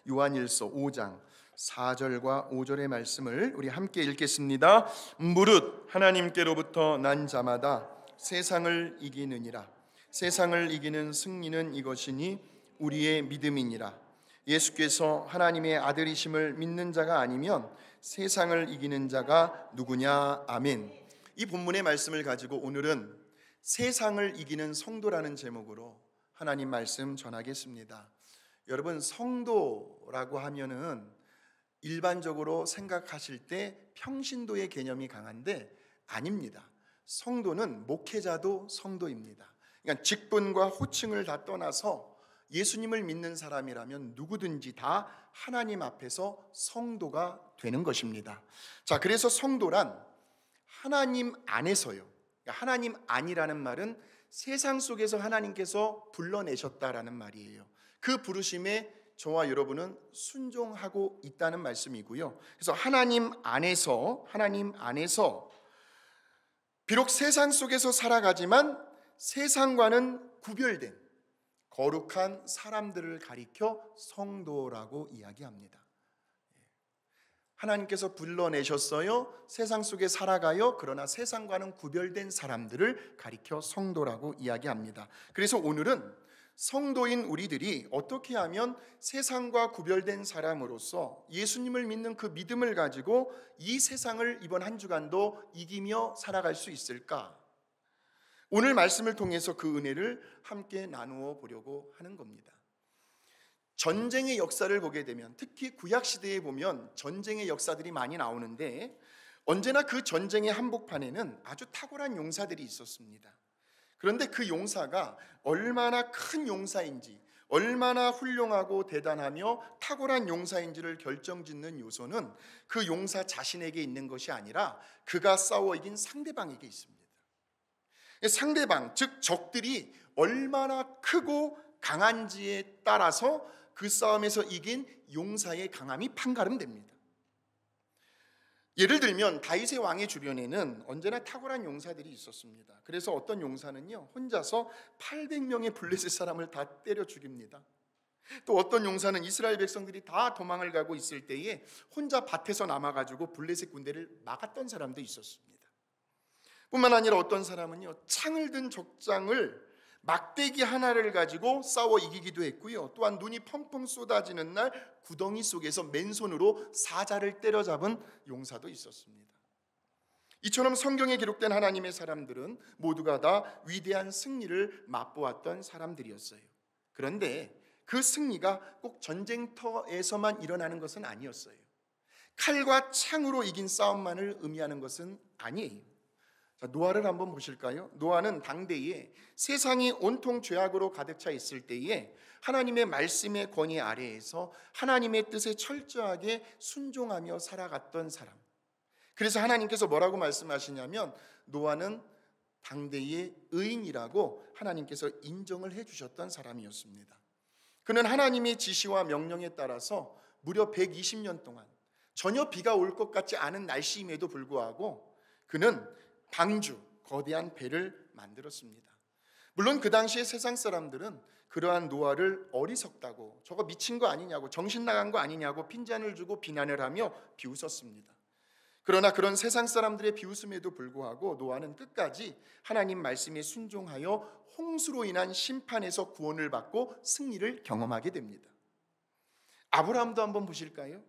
요한일서 5장 4절과 5절의 말씀을 우리 함께 읽겠습니다. 무릇 하나님께로부터 난 자마다 세상을 이기느니라. 세상을 이기는 승리는 이것이니 우리의 믿음이니라. 예수께서 하나님의 아들이심을 믿는 자가 아니면 세상을 이기는 자가 누구냐. 아멘. 이 본문의 말씀을 가지고 오늘은 세상을 이기는 성도라는 제목으로 하나님 말씀 전하겠습니다. 여러분, 성도라고 하면은 일반적으로 생각하실 때 평신도의 개념이 강한데 아닙니다. 성도는 목회자도 성도입니다. 그러니까 직분과 호칭을 다 떠나서 예수님을 믿는 사람이라면 누구든지 다 하나님 앞에서 성도가 되는 것입니다. 자, 그래서 성도란 하나님 안에서요. 그러니까 하나님 안이라는 말은 세상 속에서 하나님께서 불러내셨다라는 말이에요. 그 부르심에 저와 여러분은 순종하고 있다는 말씀이고요. 그래서 하나님 안에서 비록 세상 속에서 살아가지만 세상과는 구별된 거룩한 사람들을 가리켜 성도라고 이야기합니다. 하나님께서 불러내셨어요. 세상 속에 살아가요. 그러나 세상과는 구별된 사람들을 가리켜 성도라고 이야기합니다. 그래서 오늘은 성도인 우리들이 어떻게 하면 세상과 구별된 사람으로서 예수님을 믿는 그 믿음을 가지고 이 세상을 이번 한 주간도 이기며 살아갈 수 있을까? 오늘 말씀을 통해서 그 은혜를 함께 나누어 보려고 하는 겁니다. 전쟁의 역사를 보게 되면, 특히 구약시대에 보면 전쟁의 역사들이 많이 나오는데 언제나 그 전쟁의 한복판에는 아주 탁월한 용사들이 있었습니다. 그런데 그 용사가 얼마나 큰 용사인지, 얼마나 훌륭하고 대단하며 탁월한 용사인지를 결정짓는 요소는 그 용사 자신에게 있는 것이 아니라 그가 싸워 이긴 상대방에게 있습니다. 상대방, 즉 적들이 얼마나 크고 강한지에 따라서 그 싸움에서 이긴 용사의 강함이 판가름됩니다. 예를 들면 다윗의 왕의 주변에는 언제나 탁월한 용사들이 있었습니다. 그래서 어떤 용사는요, 혼자서 800명의 블레셋 사람을 다 때려 죽입니다. 또 어떤 용사는 이스라엘 백성들이 다 도망을 가고 있을 때에 혼자 밭에서 남아가지고 블레셋 군대를 막았던 사람도 있었습니다. 뿐만 아니라 어떤 사람은요, 창을 든 적장을 막대기 하나를 가지고 싸워 이기기도 했고요. 또한 눈이 펑펑 쏟아지는 날 구덩이 속에서 맨손으로 사자를 때려잡은 용사도 있었습니다. 이처럼 성경에 기록된 하나님의 사람들은 모두가 다 위대한 승리를 맛보았던 사람들이었어요. 그런데 그 승리가 꼭 전쟁터에서만 일어나는 것은 아니었어요. 칼과 창으로 이긴 싸움만을 의미하는 것은 아니에요. 자, 노아를 한번 보실까요? 노아는 당대에 세상이 온통 죄악으로 가득 차 있을 때에 하나님의 말씀의 권위 아래에서 하나님의 뜻에 철저하게 순종하며 살아갔던 사람. 그래서 하나님께서 뭐라고 말씀하시냐면 노아는 당대의 의인이라고 하나님께서 인정을 해주셨던 사람이었습니다. 그는 하나님의 지시와 명령에 따라서 무려 120년 동안 전혀 비가 올 것 같지 않은 날씨임에도 불구하고 그는 방주, 거대한 배를 만들었습니다. 물론 그 당시에 세상 사람들은 그러한 노아를 어리석다고, 저거 미친 거 아니냐고, 정신 나간 거 아니냐고 핀잔을 주고 비난을 하며 비웃었습니다. 그러나 그런 세상 사람들의 비웃음에도 불구하고 노아는 끝까지 하나님 말씀에 순종하여 홍수로 인한 심판에서 구원을 받고 승리를 경험하게 됩니다. 아브라함도 한번 보실까요?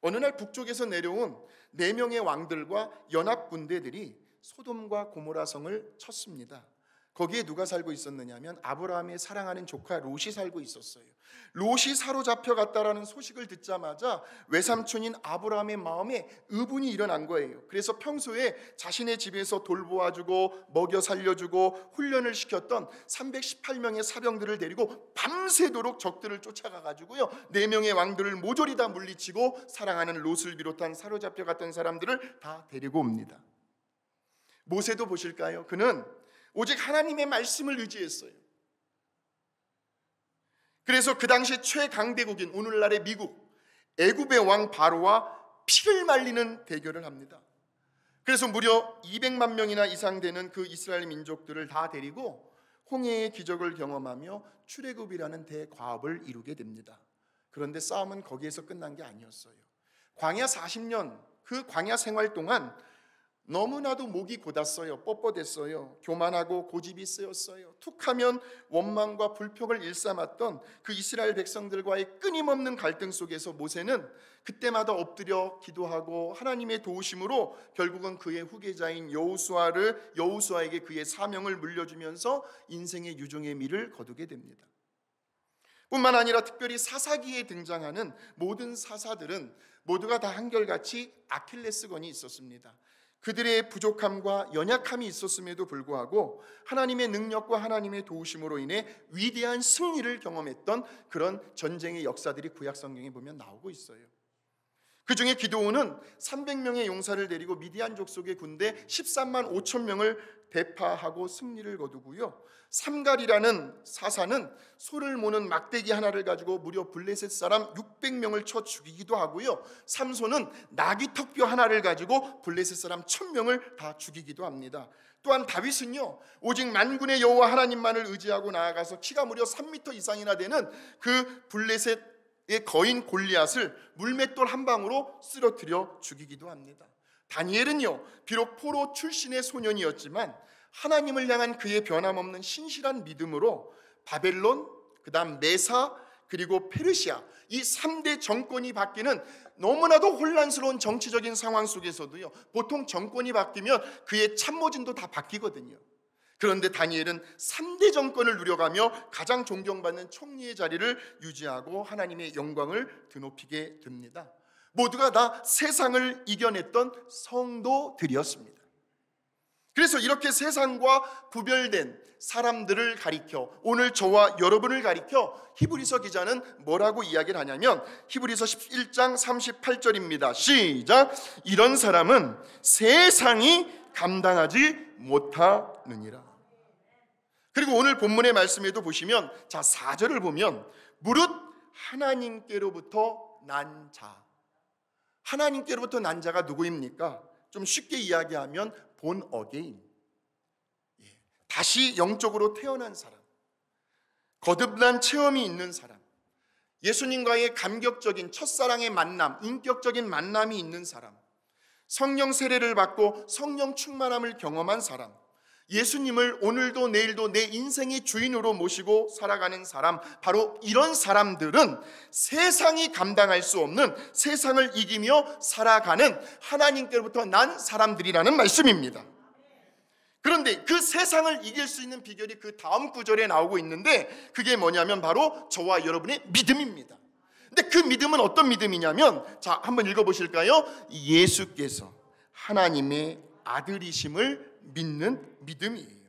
어느 날 북쪽에서 내려온 4명의 왕들과 연합 군대들이 소돔과 고모라 성을 쳤습니다. 거기에 누가 살고 있었느냐면 아브라함의 사랑하는 조카 롯이 살고 있었어요. 롯이 사로잡혀 갔다라는 소식을 듣자마자 외삼촌인 아브라함의 마음에 의분이 일어난 거예요. 그래서 평소에 자신의 집에서 돌보아주고 먹여 살려주고 훈련을 시켰던 318명의 사병들을 데리고 밤새도록 적들을 쫓아가가지고요, 4명의 왕들을 모조리 다 물리치고 사랑하는 롯을 비롯한 사로잡혀 갔던 사람들을 다 데리고 옵니다. 모세도 보실까요? 그는 오직 하나님의 말씀을 의지했어요. 그래서 그 당시 최강대국인 오늘날의 미국, 애굽의 왕 바로와 피를 말리는 대결을 합니다. 그래서 무려 200만 명이나 이상 되는 그 이스라엘 민족들을 다 데리고 홍해의 기적을 경험하며 출애굽이라는 대과업을 이루게 됩니다. 그런데 싸움은 거기에서 끝난 게 아니었어요. 광야 40년, 그 광야 생활 동안 너무나도 목이 곧았어요. 뻣뻣했어요. 교만하고 고집이 세었어요. 툭하면 원망과 불평을 일삼았던 그 이스라엘 백성들과의 끊임없는 갈등 속에서 모세는 그때마다 엎드려 기도하고 하나님의 도우심으로 결국은 그의 후계자인 여호수아에게 그의 사명을 물려주면서 인생의 유종의 미를 거두게 됩니다. 뿐만 아니라 특별히 사사기에 등장하는 모든 사사들은 모두가 다 한결같이 아킬레스건이 있었습니다. 그들의 부족함과 연약함이 있었음에도 불구하고 하나님의 능력과 하나님의 도우심으로 인해 위대한 승리를 경험했던 그런 전쟁의 역사들이 구약 성경에 보면 나오고 있어요. 그 중에 기드온은 300명의 용사를 데리고 미디안 족속의 군대 13만 5천 명을 대파하고 승리를 거두고요. 삼갈이라는 사사는 소를 모는 막대기 하나를 가지고 무려 블레셋 사람 600명을 쳐 죽이기도 하고요. 삼손은 나귀 턱뼈 하나를 가지고 블레셋 사람 1000명을 다 죽이기도 합니다. 또한 다윗은요, 오직 만군의 여호와 하나님만을 의지하고 나아가서 키가 무려 3m 이상이나 되는 그 블레셋의 거인 골리앗을 물맷돌 한 방으로 쓰러뜨려 죽이기도 합니다. 다니엘은요, 비록 포로 출신의 소년이었지만 하나님을 향한 그의 변함없는 신실한 믿음으로 바벨론, 그 다음 메사, 그리고 페르시아, 이 3대 정권이 바뀌는 너무나도 혼란스러운 정치적인 상황 속에서도요, 보통 정권이 바뀌면 그의 참모진도 다 바뀌거든요. 그런데 다니엘은 3대 정권을 누려가며 가장 존경받는 총리의 자리를 유지하고 하나님의 영광을 드높이게 됩니다. 모두가 다 세상을 이겨냈던 성도들이었습니다. 그래서 이렇게 세상과 구별된 사람들을 가리켜, 오늘 저와 여러분을 가리켜 히브리서 기자는 뭐라고 이야기를 하냐면 히브리서 11장 38절입니다. 시작. 이런 사람은 세상이 감당하지 못하느니라. 그리고 오늘 본문의 말씀에도 보시면, 자 4절을 보면 무릇 하나님께로부터 난 자, 하나님께로부터 난 자가 누구입니까? 좀 쉽게 이야기하면 본 어게인, 다시 영적으로 태어난 사람, 거듭난 체험이 있는 사람, 예수님과의 감격적인 첫사랑의 만남, 인격적인 만남이 있는 사람, 성령 세례를 받고 성령 충만함을 경험한 사람, 예수님을 오늘도 내일도 내 인생의 주인으로 모시고 살아가는 사람, 바로 이런 사람들은 세상이 감당할 수 없는, 세상을 이기며 살아가는 하나님께로부터 난 사람들이라는 말씀입니다. 그런데 그 세상을 이길 수 있는 비결이 그 다음 구절에 나오고 있는데, 그게 뭐냐면 바로 저와 여러분의 믿음입니다. 근데 그 믿음은 어떤 믿음이냐면, 자 한번 읽어보실까요? 예수께서 하나님의 아들이심을 믿는 믿음이에요.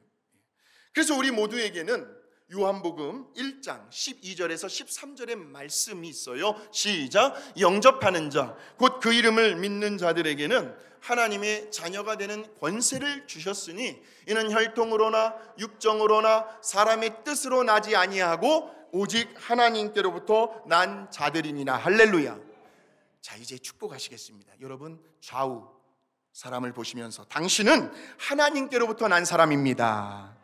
그래서 우리 모두에게는 요한복음 1장 12절에서 13절의 말씀이 있어요. 시작. 영접하는 자, 곧 그 이름을 믿는 자들에게는 하나님의 자녀가 되는 권세를 주셨으니 이는 혈통으로나 육정으로나 사람의 뜻으로 나지 아니하고 오직 하나님께로부터 난 자들이니라. 할렐루야. 자 이제 축복하시겠습니다. 여러분 좌우 사람을 보시면서 당신은 하나님께로부터 난 사람입니다.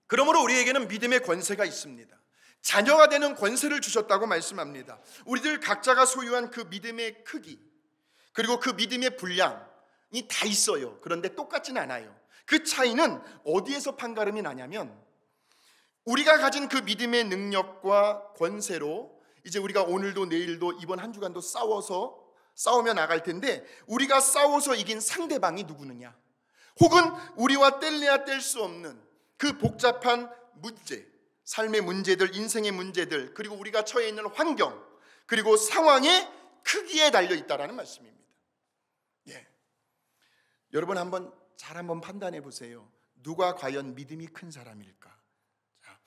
그러므로 우리에게는 믿음의 권세가 있습니다. 자녀가 되는 권세를 주셨다고 말씀합니다. 우리들 각자가 소유한 그 믿음의 크기, 그리고 그 믿음의 분량이 다 있어요. 그런데 똑같지는 않아요. 그 차이는 어디에서 판가름이 나냐면, 우리가 가진 그 믿음의 능력과 권세로 이제 우리가 오늘도 내일도 이번 한 주간도 싸우며 나갈 텐데, 우리가 싸워서 이긴 상대방이 누구느냐, 혹은 우리와 뗄래야 뗄 수 없는 그 복잡한 문제, 삶의 문제들, 인생의 문제들, 그리고 우리가 처해 있는 환경, 그리고 상황의 크기에 달려 있다라는 말씀입니다. 예. 여러분 잘 한번 판단해 보세요. 누가 과연 믿음이 큰 사람일까? 자,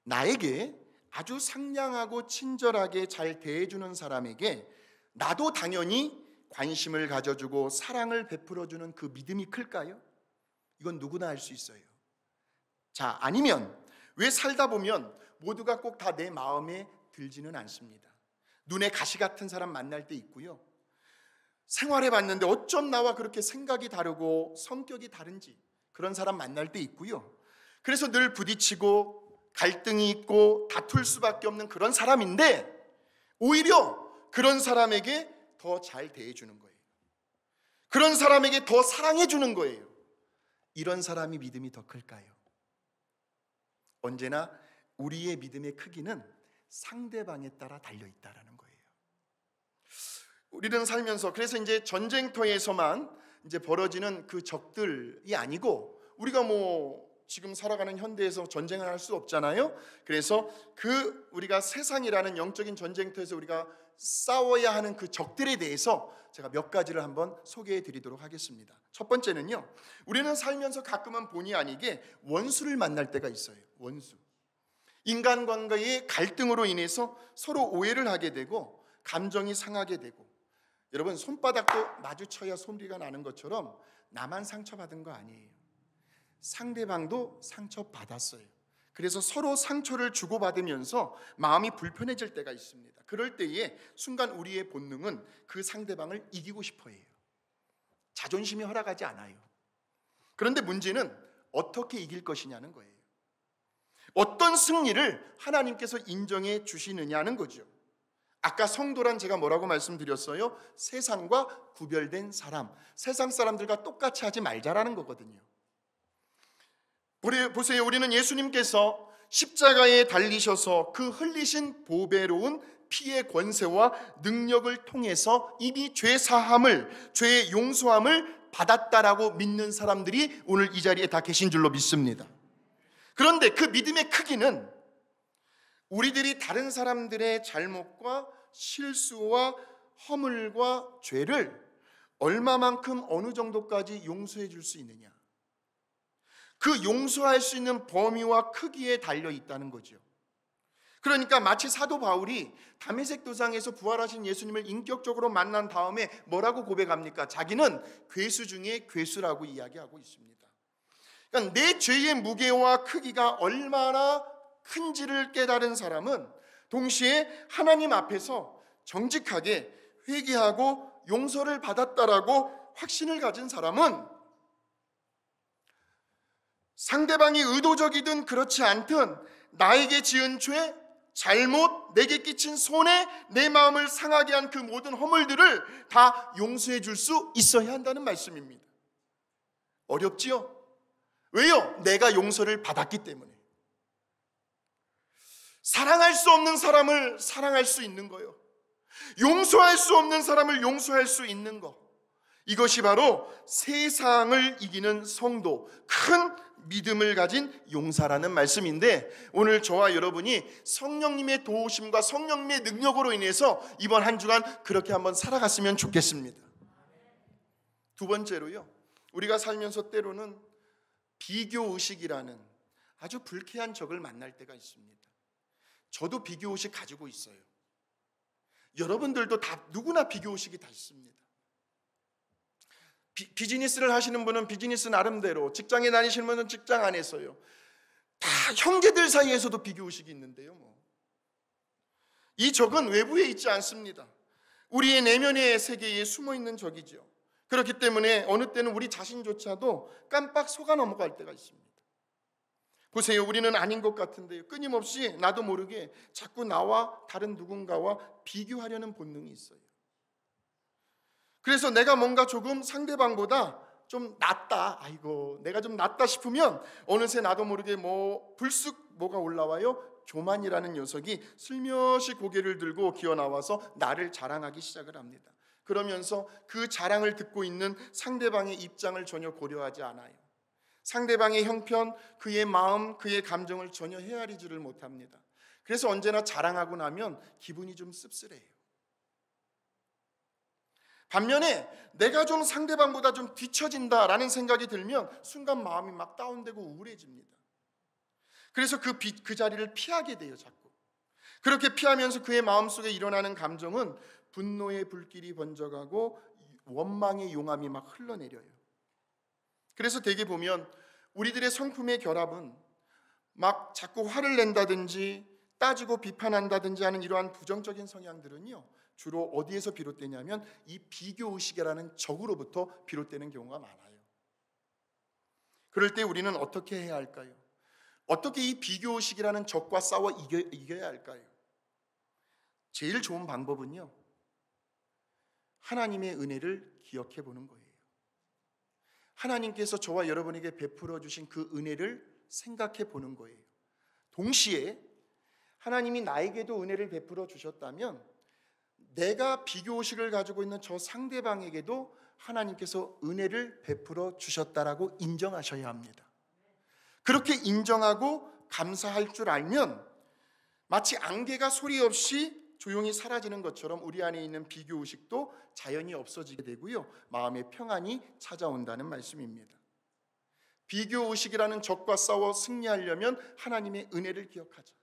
나에게 아주 상냥하고 친절하게 잘 대해주는 사람에게 나도 당연히 관심을 가져주고 사랑을 베풀어주는 그 믿음이 클까요? 이건 누구나 할 수 있어요. 자, 아니면 왜 살다 보면 모두가 꼭 다 내 마음에 들지는 않습니다. 눈에 가시 같은 사람 만날 때 있고요, 생활해 봤는데 어쩜 나와 그렇게 생각이 다르고 성격이 다른지 그런 사람 만날 때 있고요, 그래서 늘 부딪히고 갈등이 있고 다툴 수밖에 없는 그런 사람인데 오히려 그런 사람에게 더 잘 대해주는 거예요. 그런 사람에게 더 사랑해주는 거예요. 이런 사람이 믿음이 더 클까요? 언제나 우리의 믿음의 크기는 상대방에 따라 달려있다라는 거예요. 우리는 살면서 그래서 이제 전쟁터에서만 이제 벌어지는 그 적들이 아니고 우리가 지금 살아가는 현대에서 전쟁을 할 수 없잖아요. 그래서 우리가 세상이라는 영적인 전쟁터에서 우리가 싸워야 하는 그 적들에 대해서 제가 몇 가지를 한번 소개해 드리도록 하겠습니다. 첫 번째는요, 우리는 살면서 가끔은 본의 아니게 원수를 만날 때가 있어요. 원수. 인간관계의 갈등으로 인해서 서로 오해를 하게 되고 감정이 상하게 되고, 여러분 손바닥도 마주쳐야 소리가 나는 것처럼 나만 상처받은 거 아니에요. 상대방도 상처받았어요. 그래서 서로 상처를 주고받으면서 마음이 불편해질 때가 있습니다. 그럴 때에 순간 우리의 본능은 그 상대방을 이기고 싶어 해요. 자존심이 허락하지 않아요. 그런데 문제는 어떻게 이길 것이냐는 거예요. 어떤 승리를 하나님께서 인정해 주시느냐는 거죠. 아까 성도란 제가 뭐라고 말씀드렸어요? 세상과 구별된 사람, 세상 사람들과 똑같이 하지 말자라는 거거든요. 보세요. 우리는 예수님께서 십자가에 달리셔서 그 흘리신 보배로운 피의 권세와 능력을 통해서 이미 죄 사함을, 죄의 용서함을 받았다라고 믿는 사람들이 오늘 이 자리에 다 계신 줄로 믿습니다. 그런데 그 믿음의 크기는 우리들이 다른 사람들의 잘못과 실수와 허물과 죄를 얼마만큼 어느 정도까지 용서해 줄 수 있느냐, 그 용서할 수 있는 범위와 크기에 달려 있다는 거죠. 그러니까 마치 사도 바울이 다메섹 도상에서 부활하신 예수님을 인격적으로 만난 다음에 뭐라고 고백합니까? 자기는 괴수 중에 괴수라고 이야기하고 있습니다. 그러니까 내 죄의 무게와 크기가 얼마나 큰지를 깨달은 사람은 동시에 하나님 앞에서 정직하게 회개하고 용서를 받았다라고 확신을 가진 사람은 상대방이 의도적이든 그렇지 않든 나에게 지은 죄, 잘못, 내게 끼친 손해, 내 마음을 상하게 한 그 모든 허물들을 다 용서해 줄 수 있어야 한다는 말씀입니다. 어렵지요? 왜요? 내가 용서를 받았기 때문에. 사랑할 수 없는 사람을 사랑할 수 있는 거요. 용서할 수 없는 사람을 용서할 수 있는 거. 이것이 바로 세상을 이기는 성도, 큰 믿음을 가진 용사라는 말씀인데, 오늘 저와 여러분이 성령님의 도우심과 성령님의 능력으로 인해서 이번 한 주간 그렇게 한번 살아갔으면 좋겠습니다. 두 번째로요, 우리가 살면서 때로는 비교의식이라는 아주 불쾌한 적을 만날 때가 있습니다. 저도 비교의식 가지고 있어요. 여러분들도 다 누구나 비교의식이 다 있습니다. 비즈니스를 하시는 분은 비즈니스 나름대로, 직장에 다니시는 분은 직장 안에서요. 다 형제들 사이에서도 비교의식이 있는데요. 이 적은 외부에 있지 않습니다. 우리의 내면의 세계에 숨어있는 적이죠. 그렇기 때문에 어느 때는 우리 자신조차도 깜빡 속아 넘어갈 때가 있습니다. 보세요. 우리는 아닌 것 같은데요, 끊임없이 나도 모르게 자꾸 나와 다른 누군가와 비교하려는 본능이 있어요. 그래서 내가 뭔가 조금 상대방보다 좀 낫다, 아이고 내가 좀 낫다 싶으면 어느새 나도 모르게 불쑥 뭐가 올라와요? 교만이라는 녀석이 슬며시 고개를 들고 기어나와서 나를 자랑하기 시작을 합니다. 그러면서 그 자랑을 듣고 있는 상대방의 입장을 전혀 고려하지 않아요. 상대방의 형편, 그의 마음, 그의 감정을 전혀 헤아리지를 못합니다. 그래서 언제나 자랑하고 나면 기분이 좀 씁쓸해요. 반면에 내가 좀 상대방보다 좀 뒤처진다라는 생각이 들면 순간 마음이 막 다운되고 우울해집니다. 그래서 그 자리를 피하게 돼요. 자꾸. 그렇게 피하면서 그의 마음속에 일어나는 감정은 분노의 불길이 번져가고 원망의 용암이 막 흘러내려요. 그래서 대개 보면 우리들의 성품의 결합은 막 자꾸 화를 낸다든지 따지고 비판한다든지 하는 이러한 부정적인 성향들은요, 주로 어디에서 비롯되냐면 이 비교의식이라는 적으로부터 비롯되는 경우가 많아요. 그럴 때 우리는 어떻게 해야 할까요? 어떻게 이 비교의식이라는 적과 싸워 이겨야 할까요? 제일 좋은 방법은요, 하나님의 은혜를 기억해 보는 거예요. 하나님께서 저와 여러분에게 베풀어 주신 그 은혜를 생각해 보는 거예요. 동시에 하나님이 나에게도 은혜를 베풀어 주셨다면 내가 비교의식을 가지고 있는 저 상대방에게도 하나님께서 은혜를 베풀어 주셨다라고 인정하셔야 합니다. 그렇게 인정하고 감사할 줄 알면 마치 안개가 소리 없이 조용히 사라지는 것처럼 우리 안에 있는 비교의식도 자연히 없어지게 되고요, 마음의 평안이 찾아온다는 말씀입니다. 비교의식이라는 적과 싸워 승리하려면 하나님의 은혜를 기억하자.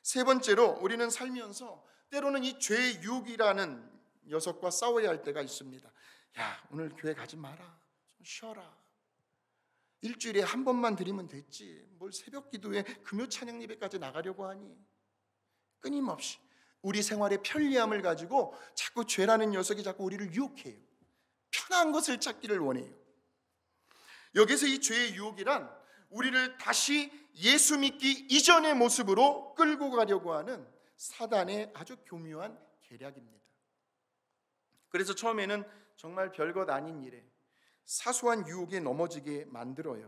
세 번째로, 우리는 살면서 때로는 이 죄의 유혹이라는 녀석과 싸워야 할 때가 있습니다. 야, 오늘 교회 가지 마라, 좀 쉬어라, 일주일에 한 번만 드리면 됐지, 뭘 새벽 기도에 금요 찬양 예배까지 나가려고 하니. 끊임없이 우리 생활의 편리함을 가지고 자꾸 죄라는 녀석이 자꾸 우리를 유혹해요. 편한 것을 찾기를 원해요. 여기서 이 죄의 유혹이란 우리를 다시 예수 믿기 이전의 모습으로 끌고 가려고 하는 사단의 아주 교묘한 계략입니다. 그래서 처음에는 정말 별것 아닌 일에 사소한 유혹에 넘어지게 만들어요.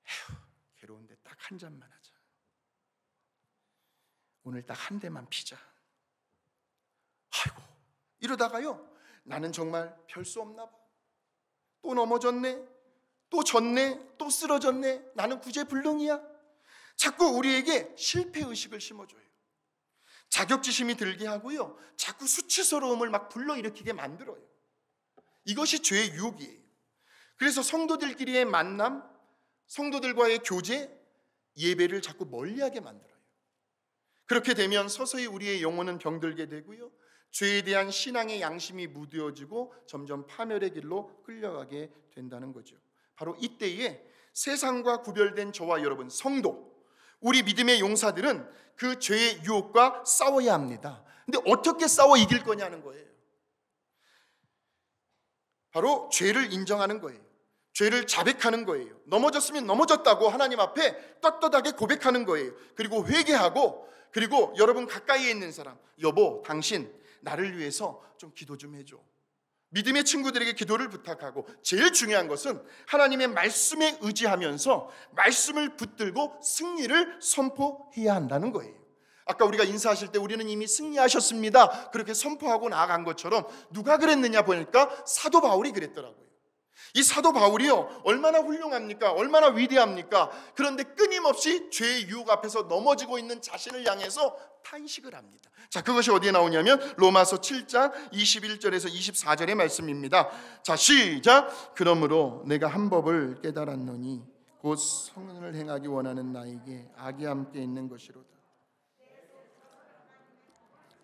에휴, 괴로운데 딱 한 잔만 하자, 오늘 딱 한 대만 피자. 아이고, 이러다가요, 나는 정말 별 수 없나 봐, 또 넘어졌네, 또 졌네, 또 쓰러졌네, 나는 구제불능이야. 자꾸 우리에게 실패의식을 심어줘요. 자격지심이 들게 하고요, 자꾸 수치스러움을 막 불러일으키게 만들어요. 이것이 죄의 유혹이에요. 그래서 성도들끼리의 만남, 성도들과의 교제, 예배를 자꾸 멀리하게 만들어요. 그렇게 되면 서서히 우리의 영혼은 병들게 되고요, 죄에 대한 신앙의 양심이 무뎌지고 점점 파멸의 길로 끌려가게 된다는 거죠. 바로 이때에 세상과 구별된 저와 여러분 성도, 우리 믿음의 용사들은 그 죄의 유혹과 싸워야 합니다. 근데 어떻게 싸워 이길 거냐는 거예요. 바로 죄를 인정하는 거예요. 죄를 자백하는 거예요. 넘어졌으면 넘어졌다고 하나님 앞에 떳떳하게 고백하는 거예요. 그리고 회개하고, 그리고 여러분 가까이에 있는 사람, 여보, 당신 나를 위해서 좀 기도 좀 해줘. 믿음의 친구들에게 기도를 부탁하고, 제일 중요한 것은 하나님의 말씀에 의지하면서 말씀을 붙들고 승리를 선포해야 한다는 거예요. 아까 우리가 인사하실 때 우리는 이미 승리하셨습니다, 그렇게 선포하고 나아간 것처럼 누가 그랬느냐 보니까 사도 바울이 그랬더라고요. 이 사도 바울이요, 얼마나 훌륭합니까? 얼마나 위대합니까? 그런데 끊임없이 죄의 유혹 앞에서 넘어지고 있는 자신을 향해서 탄식을 합니다. 자, 그것이 어디에 나오냐면 로마서 7장 21절에서 24절의 말씀입니다. 자, 시작. 그러므로 내가 한 법을 깨달았노니 곧 선을 행하기 원하는 나에게 악이 함께 있는 것이로다.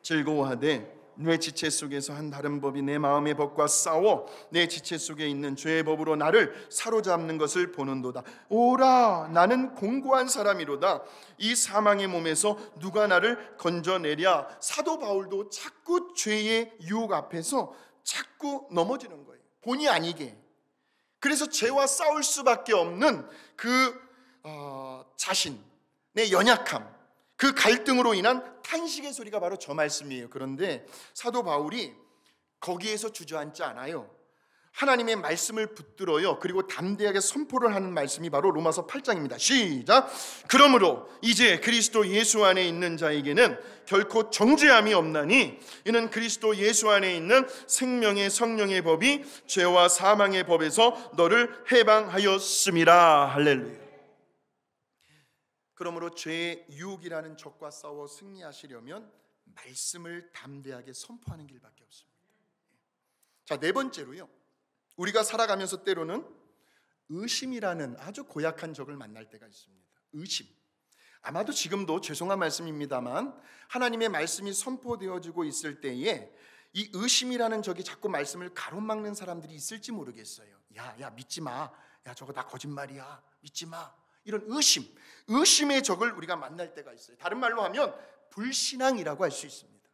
즐거워하되 내 지체 속에서 한 다른 법이 내 마음의 법과 싸워 내 지체 속에 있는 죄의 법으로 나를 사로잡는 것을 보는도다. 오라, 나는 공고한 사람이로다. 이 사망의 몸에서 누가 나를 건져내랴. 사도 바울도 자꾸 죄의 유혹 앞에서 자꾸 넘어지는 거예요, 본의 아니게. 그래서 죄와 싸울 수밖에 없는 그 자신의 연약함, 그 갈등으로 인한 탄식의 소리가 바로 저 말씀이에요. 그런데 사도 바울이 거기에서 주저앉지 않아요. 하나님의 말씀을 붙들어요. 그리고 담대하게 선포를 하는 말씀이 바로 로마서 8장입니다. 시작. 그러므로 이제 그리스도 예수 안에 있는 자에게는 결코 정죄함이 없나니 이는 그리스도 예수 안에 있는 생명의 성령의 법이 죄와 사망의 법에서 너를 해방하였음이라. 할렐루야. 그러므로 죄의 유혹이라는 적과 싸워 승리하시려면 말씀을 담대하게 선포하는 길밖에 없습니다. 자, 네 번째로요, 우리가 살아가면서 때로는 의심이라는 아주 고약한 적을 만날 때가 있습니다. 의심. 아마도 지금도 죄송한 말씀입니다만 하나님의 말씀이 선포되어지고 있을 때에 이 의심이라는 적이 자꾸 말씀을 가로막는 사람들이 있을지 모르겠어요. 야 믿지 마. 야, 저거 다 거짓말이야. 믿지 마. 이런 의심의 적을 우리가 만날 때가 있어요. 다른 말로 하면 불신앙이라고 할 수 있습니다.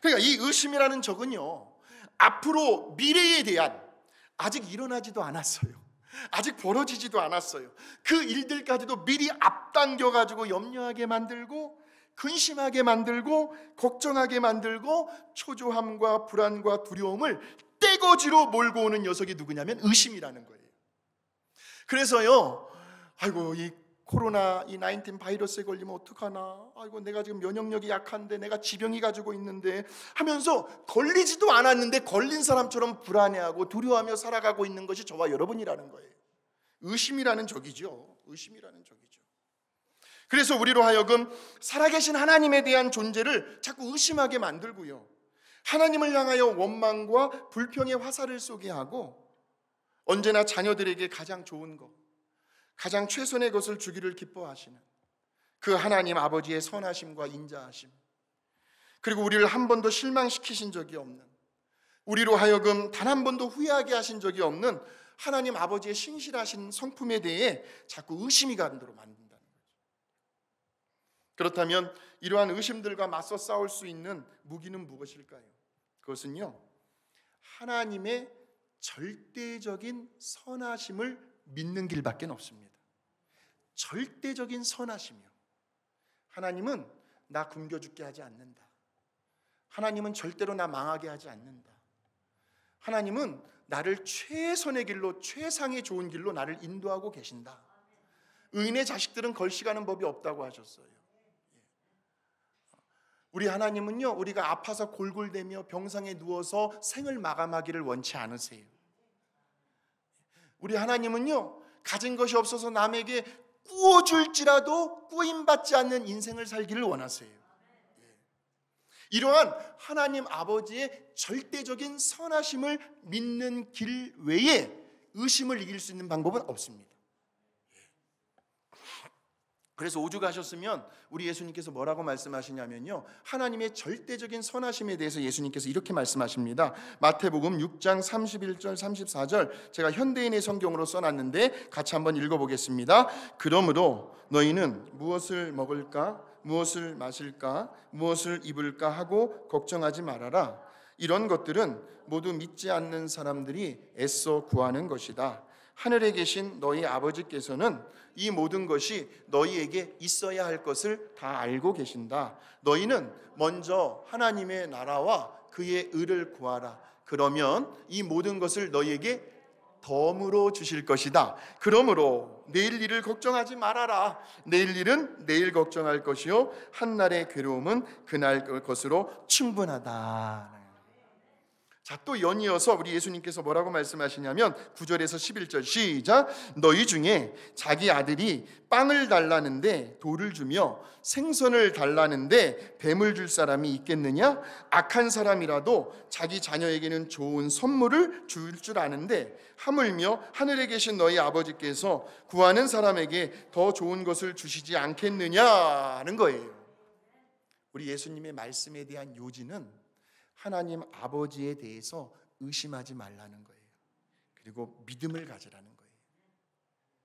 그러니까 이 의심이라는 적은요, 앞으로 미래에 대한, 아직 일어나지도 않았어요, 아직 벌어지지도 않았어요. 그 일들까지도 미리 앞당겨가지고 염려하게 만들고, 근심하게 만들고, 걱정하게 만들고, 초조함과 불안과 두려움을 떼거지로 몰고 오는 녀석이 누구냐면 의심이라는 거예요. 그래서요, 아이고 이 코로나 이 19 바이러스에 걸리면 어떡하나, 아이고 내가 지금 면역력이 약한데, 내가 지병이 가지고 있는데 하면서 걸리지도 않았는데 걸린 사람처럼 불안해하고 두려워하며 살아가고 있는 것이 저와 여러분이라는 거예요. 의심이라는 적이죠. 의심이라는 적이죠. 그래서 우리로 하여금 살아계신 하나님에 대한 존재를 자꾸 의심하게 만들고요, 하나님을 향하여 원망과 불평의 화살을 쏘게 하고, 언제나 자녀들에게 가장 좋은 것, 가장 최선의 것을 주기를 기뻐하시는 그 하나님 아버지의 선하심과 인자하심, 그리고 우리를 한 번도 실망시키신 적이 없는, 우리로 하여금 단 한 번도 후회하게 하신 적이 없는 하나님 아버지의 신실하신 성품에 대해 자꾸 의심이 가도록 만든다는 거죠. 그렇다면 이러한 의심들과 맞서 싸울 수 있는 무기는 무엇일까요? 그것은요, 하나님의 절대적인 선하심을 믿는 길밖에 없습니다. 절대적인 선하심이요. 하나님은 나 굶겨 죽게 하지 않는다. 하나님은 절대로 나 망하게 하지 않는다. 하나님은 나를 최선의 길로, 최상의 좋은 길로 나를 인도하고 계신다. 의인의 자식들은 걸식하는 법이 없다고 하셨어요. 우리 하나님은요, 우리가 아파서 골골대며 병상에 누워서 생을 마감하기를 원치 않으세요. 우리 하나님은요, 가진 것이 없어서 남에게 꾸어줄지라도 꾸임받지 않는 인생을 살기를 원하세요. 이러한 하나님 아버지의 절대적인 선하심을 믿는 길 외에 의심을 이길 수 있는 방법은 없습니다. 그래서 오죽하셨으면 우리 예수님께서 뭐라고 말씀하시냐면요, 하나님의 절대적인 선하심에 대해서 예수님께서 이렇게 말씀하십니다. 마태복음 6장 31절 34절, 제가 현대인의 성경으로 써놨는데 같이 한번 읽어보겠습니다. 그러므로 너희는 무엇을 먹을까, 무엇을 마실까, 무엇을 입을까 하고 걱정하지 말아라. 이런 것들은 모두 믿지 않는 사람들이 애써 구하는 것이다. 하늘에 계신 너희 아버지께서는 이 모든 것이 너희에게 있어야 할 것을 다 알고 계신다. 너희는 먼저 하나님의 나라와 그의 의를 구하라. 그러면 이 모든 것을 너희에게 덤으로 주실 것이다. 그러므로 내일 일을 걱정하지 말아라. 내일 일은 내일 걱정할 것이요 한날의 괴로움은 그날 것으로 충분하다. 자, 또 연이어서 우리 예수님께서 뭐라고 말씀하시냐면 9절에서 11절 시작. 너희 중에 자기 아들이 빵을 달라는데 돌을 주며 생선을 달라는데 뱀을 줄 사람이 있겠느냐? 악한 사람이라도 자기 자녀에게는 좋은 선물을 줄 줄 아는데 하물며 하늘에 계신 너희 아버지께서 구하는 사람에게 더 좋은 것을 주시지 않겠느냐는 거예요. 우리 예수님의 말씀에 대한 요지는 하나님 아버지에 대해서 의심하지 말라는 거예요. 그리고 믿음을 가지라는 거예요.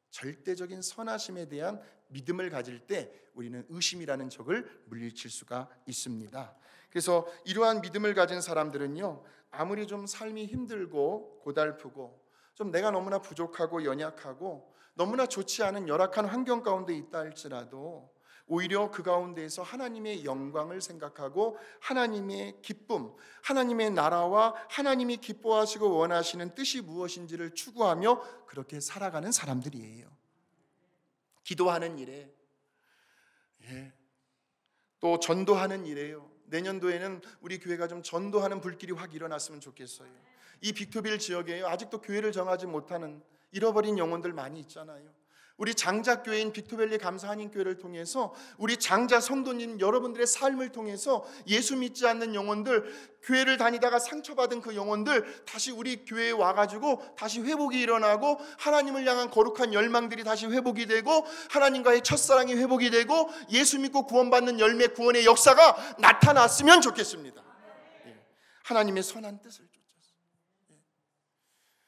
절대적인 선하심에 대한 믿음을 가질 때 우리는 의심이라는 적을 물리칠 수가 있습니다. 그래서 이러한 믿음을 가진 사람들은요, 아무리 좀 삶이 힘들고 고달프고 좀 내가 너무나 부족하고 연약하고 너무나 좋지 않은 열악한 환경 가운데 있다 할지라도 오히려 그 가운데에서 하나님의 영광을 생각하고 하나님의 기쁨, 하나님의 나라와 하나님이 기뻐하시고 원하시는 뜻이 무엇인지를 추구하며 그렇게 살아가는 사람들이에요. 기도하는 일에, 또 전도하는 일에요. 내년도에는 우리 교회가 좀 전도하는 불길이 확 일어났으면 좋겠어요. 이 빅토빌 지역에 아직도 교회를 정하지 못하는 잃어버린 영혼들 많이 있잖아요. 우리 장자교회인 빅토밸리 감사한인교회를 통해서 우리 장자 성도님 여러분들의 삶을 통해서 예수 믿지 않는 영혼들, 교회를 다니다가 상처받은 그 영혼들 다시 우리 교회에 와가지고 다시 회복이 일어나고 하나님을 향한 거룩한 열망들이 다시 회복이 되고 하나님과의 첫사랑이 회복이 되고 예수 믿고 구원받는 열매 구원의 역사가 나타났으면 좋겠습니다. 하나님의 선한 뜻을 쫓아서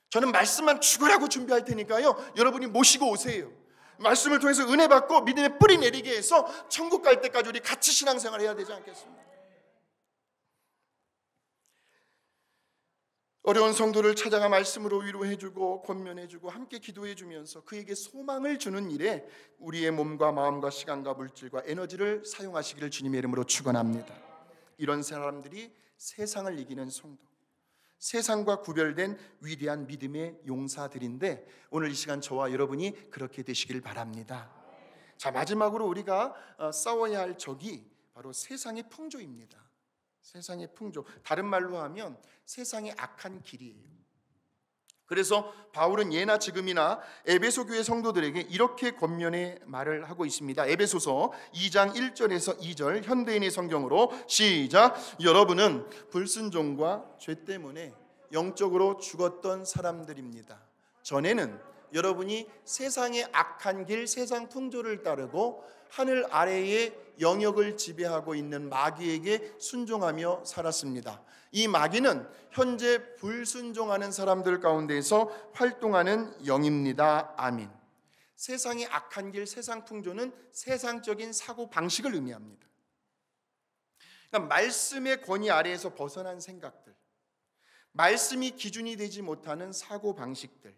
저는 말씀만 죽으라고 준비할 테니까요, 여러분이 모시고 오세요. 말씀을 통해서 은혜 받고 믿음의 뿌리 내리게 해서 천국 갈 때까지 우리 같이 신앙생활 해야 되지 않겠습니까? 어려운 성도를 찾아가 말씀으로 위로해주고 권면해주고 함께 기도해주면서 그에게 소망을 주는 일에 우리의 몸과 마음과 시간과 물질과 에너지를 사용하시기를 주님의 이름으로 축원합니다. 이런 사람들이 세상을 이기는 성도, 세상과 구별된 위대한 믿음의 용사들인데 오늘 이 시간 저와 여러분이 그렇게 되시길 바랍니다. 자, 마지막으로 우리가 싸워야 할 적이 바로 세상의 풍조입니다. 세상의 풍조, 다른 말로 하면 세상의 악한 길이에요. 그래서 바울은 예나 지금이나 에베소 교회 성도들에게 이렇게 권면의 말을 하고 있습니다. 에베소서 2장 1절에서 2절 현대인의 성경으로 시작. 여러분은 불순종과 죄 때문에 영적으로 죽었던 사람들입니다. 전에는 여러분이 세상의 악한 길, 세상 풍조를 따르고 하늘 아래의 영역을 지배하고 있는 마귀에게 순종하며 살았습니다. 이 마귀는 현재 불순종하는 사람들 가운데에서 활동하는 영입니다. 아멘. 세상의 악한 길, 세상 풍조는 세상적인 사고 방식을 의미합니다. 그러니까 말씀의 권위 아래에서 벗어난 생각들, 말씀이 기준이 되지 못하는 사고 방식들,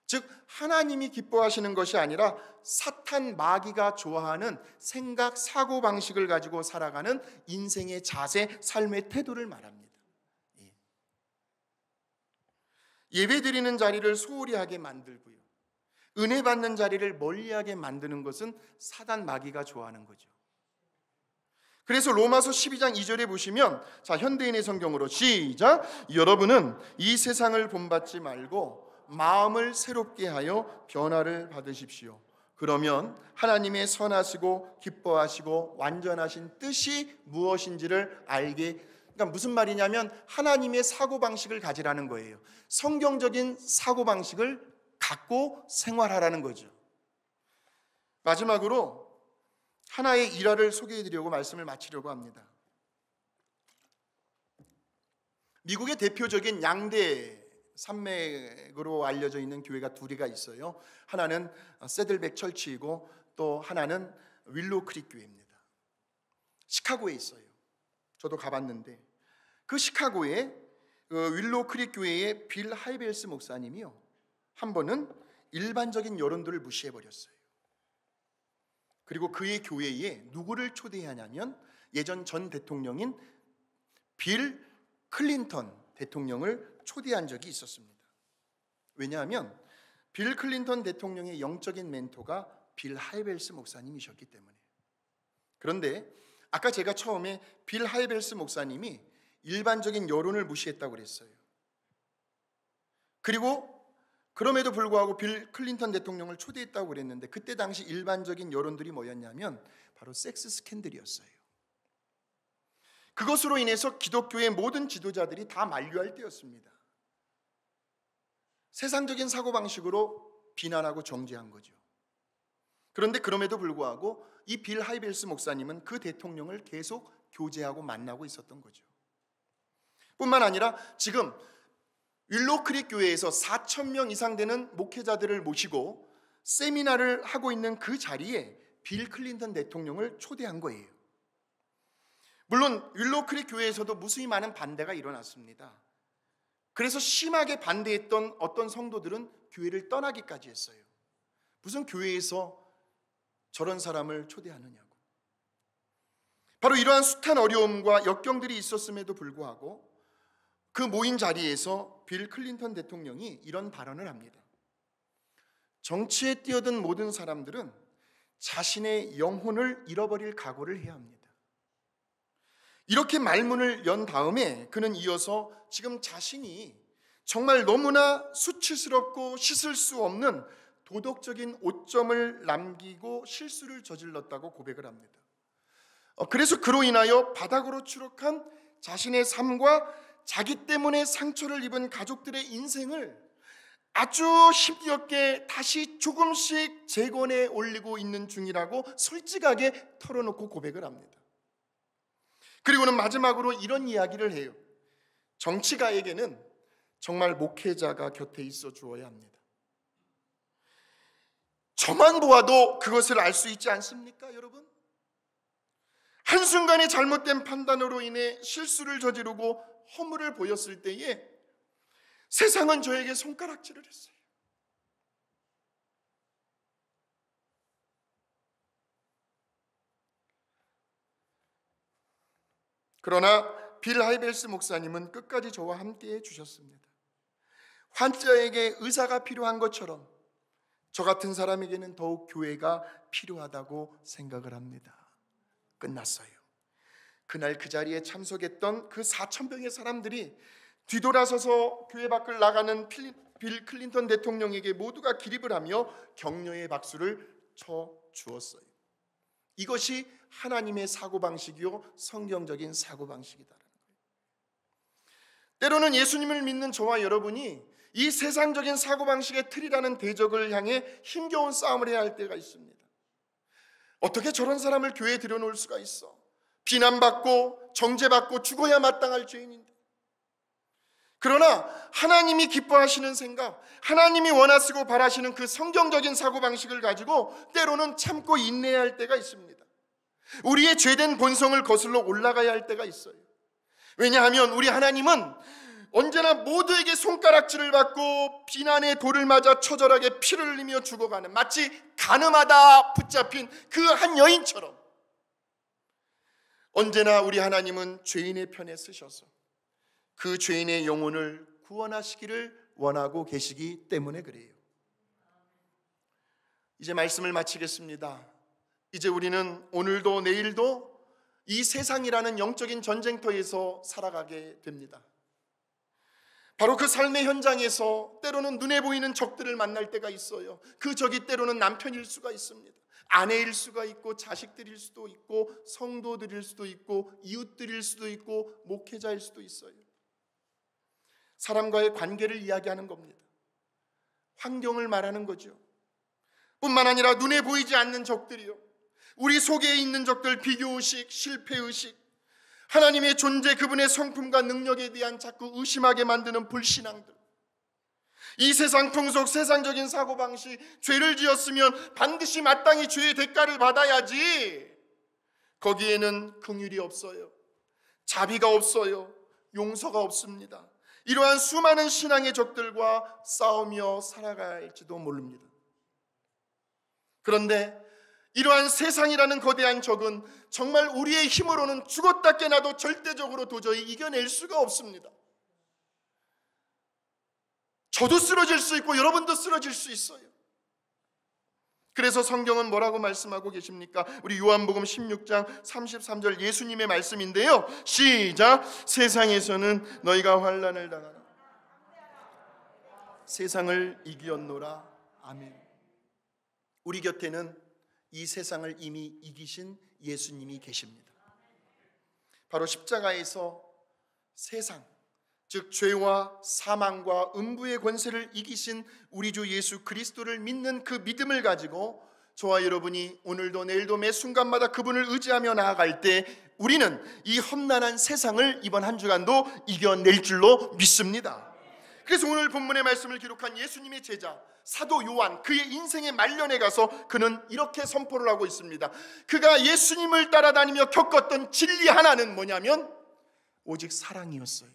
즉 하나님이 기뻐하시는 것이 아니라 사탄 마귀가 좋아하는 생각, 사고 방식을 가지고 살아가는 인생의 자세, 삶의 태도를 말합니다. 예배 드리는 자리를 소홀히 하게 만들고요, 은혜 받는 자리를 멀리하게 만드는 것은 사단 마귀가 좋아하는 거죠. 그래서 로마서 12장 2절에 보시면, 자, 현대인의 성경으로 시작. 여러분은 이 세상을 본받지 말고 마음을 새롭게 하여 변화를 받으십시오. 그러면 하나님의 선하시고 기뻐하시고 완전하신 뜻이 무엇인지를 알게. 그러니까 무슨 말이냐면 하나님의 사고방식을 가지라는 거예요. 성경적인 사고방식을 갖고 생활하라는 거죠. 마지막으로 하나의 일화를 소개해드리려고 말씀을 마치려고 합니다. 미국의 대표적인 양대 산맥으로 알려져 있는 교회가 두 개가 있어요. 하나는 세들백 철치이고 또 하나는 윌로우 크릭 교회입니다. 시카고에 있어요. 저도 가봤는데 그 시카고의 윌로우 크릭 교회의 빌 하이벨스 목사님이요, 한 번은 일반적인 여론들을 무시해버렸어요. 그리고 그의 교회에 누구를 초대하냐면 예전 전 대통령인 빌 클린턴 대통령을 초대한 적이 있었습니다. 왜냐하면 빌 클린턴 대통령의 영적인 멘토가 빌 하이벨스 목사님이셨기 때문에. 그런데 아까 제가 처음에 빌 하이벨스 목사님이 일반적인 여론을 무시했다고 그랬어요. 그리고 그럼에도 불구하고 빌 클린턴 대통령을 초대했다고 그랬는데 그때 당시 일반적인 여론들이 뭐였냐면 바로 섹스 스캔들이었어요. 그것으로 인해서 기독교의 모든 지도자들이 다 만류할 때였습니다. 세상적인 사고방식으로 비난하고 정죄한 거죠. 그런데 그럼에도 불구하고 이 빌 하이벨스 목사님은 그 대통령을 계속 교제하고 만나고 있었던 거죠. 뿐만 아니라 지금 윌로우 크릭 교회에서 4,000명 이상 되는 목회자들을 모시고 세미나를 하고 있는 그 자리에 빌 클린턴 대통령을 초대한 거예요. 물론 윌로우 크릭 교회에서도 무수히 많은 반대가 일어났습니다. 그래서 심하게 반대했던 어떤 성도들은 교회를 떠나기까지 했어요. 무슨 교회에서 저런 사람을 초대하느냐고. 바로 이러한 숱한 어려움과 역경들이 있었음에도 불구하고 그 모인 자리에서 빌 클린턴 대통령이 이런 발언을 합니다. 정치에 뛰어든 모든 사람들은 자신의 영혼을 잃어버릴 각오를 해야 합니다. 이렇게 말문을 연 다음에 그는 이어서 지금 자신이 정말 너무나 수치스럽고 씻을 수 없는 도덕적인 오점을 남기고 실수를 저질렀다고 고백을 합니다. 그래서 그로 인하여 바닥으로 추락한 자신의 삶과 자기 때문에 상처를 입은 가족들의 인생을 아주 힘겹게 다시 조금씩 재건해 올리고 있는 중이라고 솔직하게 털어놓고 고백을 합니다. 그리고는 마지막으로 이런 이야기를 해요. 정치가에게는 정말 목회자가 곁에 있어 주어야 합니다. 저만 보아도 그것을 알 수 있지 않습니까, 여러분? 한순간의 잘못된 판단으로 인해 실수를 저지르고 허물을 보였을 때에 세상은 저에게 손가락질을 했어요. 그러나 빌 하이벨스 목사님은 끝까지 저와 함께 해주셨습니다. 환자에게 의사가 필요한 것처럼 저 같은 사람에게는 더욱 교회가 필요하다고 생각을 합니다. 끝났어요. 그날 그 자리에 참석했던 그 4,000명의 사람들이 뒤돌아서서 교회 밖을 나가는 빌 클린턴 대통령에게 모두가 기립을 하며 격려의 박수를 쳐 주었어요. 이것이 하나님의 사고방식이요 성경적인 사고방식이다라는 거예요. 때로는 예수님을 믿는 저와 여러분이 이 세상적인 사고방식의 틀이라는 대적을 향해 힘겨운 싸움을 해야 할 때가 있습니다. 어떻게 저런 사람을 교회에 들여놓을 수가 있어? 비난받고 정죄받고 죽어야 마땅할 죄인인데. 그러나 하나님이 기뻐하시는 생각, 하나님이 원하시고 바라시는 그 성경적인 사고방식을 가지고 때로는 참고 인내해야 할 때가 있습니다. 우리의 죄된 본성을 거슬러 올라가야 할 때가 있어요. 왜냐하면 우리 하나님은 언제나 모두에게 손가락질을 받고 비난의 돌을 맞아 처절하게 피를 흘리며 죽어가는, 마치 가늠하다 붙잡힌 그 한 여인처럼 언제나 우리 하나님은 죄인의 편에 서셔서 그 죄인의 영혼을 구원하시기를 원하고 계시기 때문에 그래요. 이제 말씀을 마치겠습니다. 이제 우리는 오늘도 내일도 이 세상이라는 영적인 전쟁터에서 살아가게 됩니다. 바로 그 삶의 현장에서 때로는 눈에 보이는 적들을 만날 때가 있어요. 그 적이 때로는 남편일 수가 있습니다. 아내일 수가 있고 자식들일 수도 있고 성도들일 수도 있고 이웃들일 수도 있고 목회자일 수도 있어요. 사람과의 관계를 이야기하는 겁니다. 환경을 말하는 거죠. 뿐만 아니라 눈에 보이지 않는 적들이요, 우리 속에 있는 적들, 비교의식, 실패의식, 하나님의 존재, 그분의 성품과 능력에 대한 자꾸 의심하게 만드는 불신앙들, 이 세상 풍속, 세상적인 사고방식, 죄를 지었으면 반드시 마땅히 죄의 대가를 받아야지, 거기에는 긍휼이 없어요. 자비가 없어요. 용서가 없습니다. 이러한 수많은 신앙의 적들과 싸우며 살아갈지도 모릅니다. 그런데 이러한 세상이라는 거대한 적은 정말 우리의 힘으로는 죽었다 깨나도 절대적으로 도저히 이겨낼 수가 없습니다. 저도 쓰러질 수 있고 여러분도 쓰러질 수 있어요. 그래서 성경은 뭐라고 말씀하고 계십니까? 우리 요한복음 16장 33절 예수님의 말씀인데요, 시작. 세상에서는 너희가 환난을 당하나 세상을 이기었노라. 아멘. 우리 곁에는 이 세상을 이미 이기신 예수님이 계십니다. 바로 십자가에서 세상, 즉 죄와 사망과 음부의 권세를 이기신 우리 주 예수 그리스도를 믿는 그 믿음을 가지고 저와 여러분이 오늘도 내일도 매 순간마다 그분을 의지하며 나아갈 때 우리는 이 험난한 세상을 이번 한 주간도 이겨낼 줄로 믿습니다. 그래서 오늘 본문의 말씀을 기록한 예수님의 제자 사도 요한, 그의 인생의 말년에 가서 그는 이렇게 선포를 하고 있습니다. 그가 예수님을 따라다니며 겪었던 진리 하나는 뭐냐면 오직 사랑이었어요.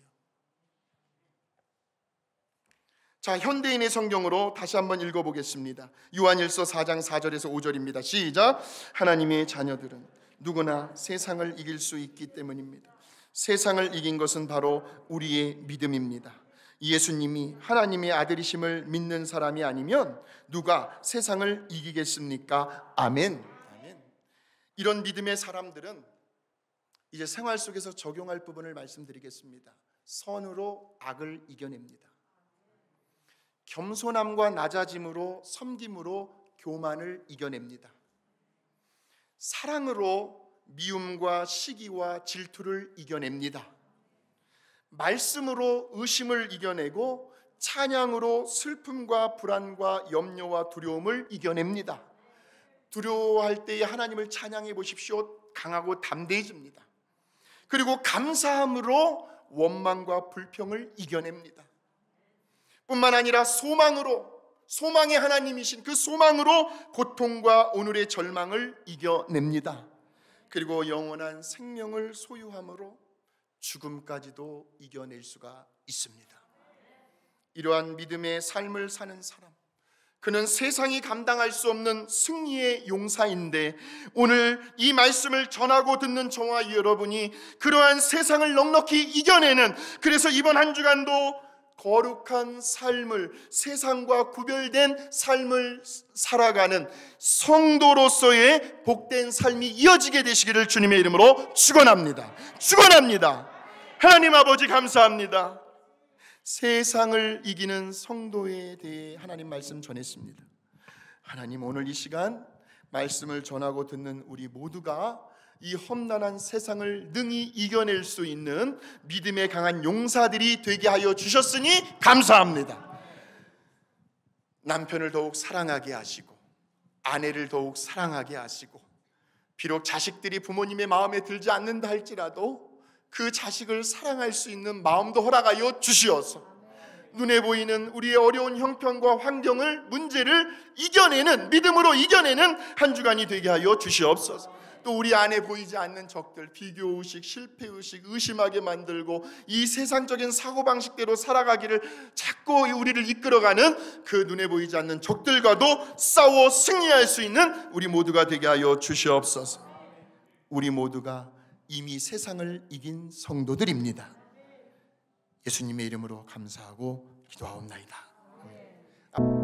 자, 현대인의 성경으로 다시 한번 읽어보겠습니다. 요한일서 4장 4절에서 5절입니다. 시작. 하나님의 자녀들은 누구나 세상을 이길 수 있기 때문입니다. 세상을 이긴 것은 바로 우리의 믿음입니다. 예수님이 하나님의 아들이심을 믿는 사람이 아니면 누가 세상을 이기겠습니까? 아멘. 아멘. 이런 믿음의 사람들은 이제 생활 속에서 적용할 부분을 말씀드리겠습니다. 선으로 악을 이겨냅니다. 겸손함과 낮아짐으로, 섬김으로 교만을 이겨냅니다. 사랑으로 미움과 시기와 질투를 이겨냅니다. 말씀으로 의심을 이겨내고 찬양으로 슬픔과 불안과 염려와 두려움을 이겨냅니다. 두려워할 때에 하나님을 찬양해 보십시오. 강하고 담대해집니다. 그리고 감사함으로 원망과 불평을 이겨냅니다. 뿐만 아니라 소망으로, 소망의 하나님이신 그 소망으로 고통과 오늘의 절망을 이겨냅니다. 그리고 영원한 생명을 소유함으로 죽음까지도 이겨낼 수가 있습니다. 이러한 믿음의 삶을 사는 사람, 그는 세상이 감당할 수 없는 승리의 용사인데, 오늘 이 말씀을 전하고 듣는 저와 여러분이 그러한 세상을 넉넉히 이겨내는, 그래서 이번 한 주간도 거룩한 삶을, 세상과 구별된 삶을 살아가는 성도로서의 복된 삶이 이어지게 되시기를 주님의 이름으로 축원합니다. 축원합니다. 하나님 아버지 감사합니다. 세상을 이기는 성도에 대해 하나님 말씀 전했습니다. 하나님, 오늘 이 시간 말씀을 전하고 듣는 우리 모두가 이 험난한 세상을 능히 이겨낼 수 있는 믿음의 강한 용사들이 되게 하여 주셨으니 감사합니다. 남편을 더욱 사랑하게 하시고, 아내를 더욱 사랑하게 하시고, 비록 자식들이 부모님의 마음에 들지 않는다 할지라도 그 자식을 사랑할 수 있는 마음도 허락하여 주시어서 눈에 보이는 우리의 어려운 형편과 환경을, 문제를 이겨내는, 믿음으로 이겨내는 한 주간이 되게 하여 주시옵소서. 또 우리 안에 보이지 않는 적들, 비교의식, 실패의식, 의심하게 만들고 이 세상적인 사고방식대로 살아가기를 자꾸 우리를 이끌어가는 그 눈에 보이지 않는 적들과도 싸워 승리할 수 있는 우리 모두가 되게 하여 주시옵소서. 우리 모두가 이미 세상을 이긴 성도들입니다. 예수님의 이름으로 감사하고 기도하옵나이다. 아멘.